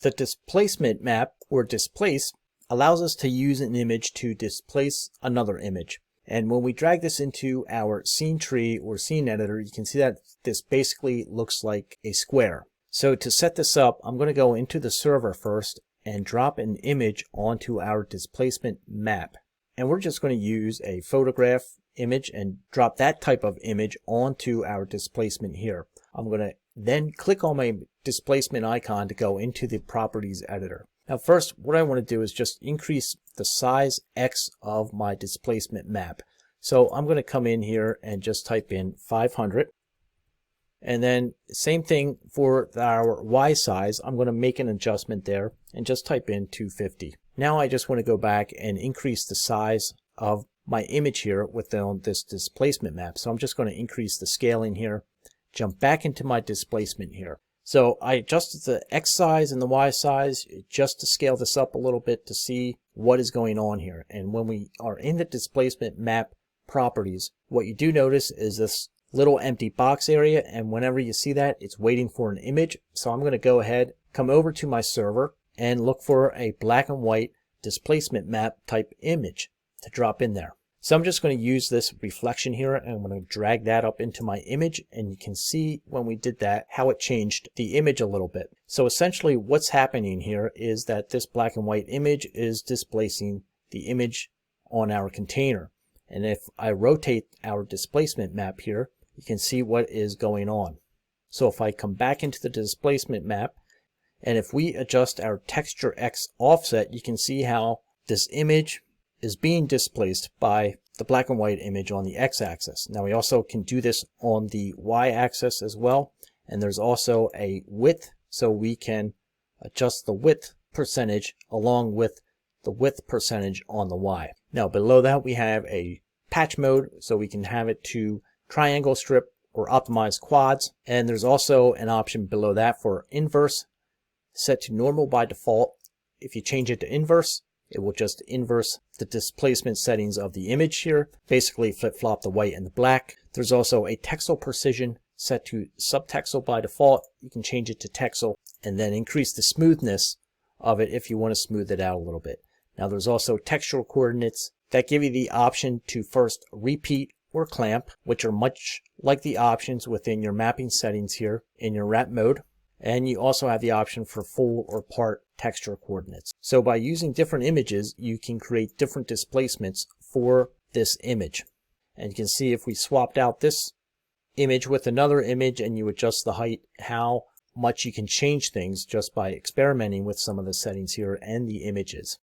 The displacement map, or displace, allows us to use an image to displace another image. And when we drag this into our scene tree or scene editor, you can see that this basically looks like a square. So to set this up, I'm going to go into the server first and drop an image onto our displacement map. And we're just going to use a photograph image and drop that type of image onto our displacement here. I'm going to then click on my displacement icon to go into the properties editor. Now first, what I want to do is just increase the size X of my displacement map. So I'm going to come in here and just type in 500. And then same thing for our Y size. I'm going to make an adjustment there and just type in 250. Now I just want to go back and increase the size of my image here within this displacement map. So I'm just going to increase the scaling here, jump back into my displacement here. So I adjusted the X size and the Y size just to scale this up a little bit to see what is going on here. And when we are in the displacement map properties, what you do notice is this little empty box area, and whenever you see that, it's waiting for an image. So I'm going to go ahead, come over to my server and look for a black and white displacement map type image to drop in there. So I'm just going to use this reflection here and I'm going to drag that up into my image, and you can see when we did that how it changed the image a little bit. So essentially what's happening here is that this black and white image is displacing the image on our container. And if I rotate our displacement map here, you can see what is going on. So if I come back into the displacement map, and if we adjust our texture X offset, you can see how this image is being displaced by the black and white image on the X-axis. Now we also can do this on the Y-axis as well, and there's also a width, so we can adjust the width percentage along with the width percentage on the Y. Now below that we have a patch mode, so we can have it to triangle strip or optimize quads, and there's also an option below that for inverse, set to normal by default. If you change it to inverse, it will just inverse the displacement settings of the image here, basically flip-flop the white and the black. There's also a texel precision set to subtexel by default. You can change it to texel and then increase the smoothness of it if you want to smooth it out a little bit. Now there's also textual coordinates that give you the option to first repeat or clamp, which are much like the options within your mapping settings here in your wrap mode. And you also have the option for full or part texture coordinates. So by using different images, you can create different displacements for this image. And you can see if we swapped out this image with another image and you adjust the height, how much you can change things just by experimenting with some of the settings here and the images.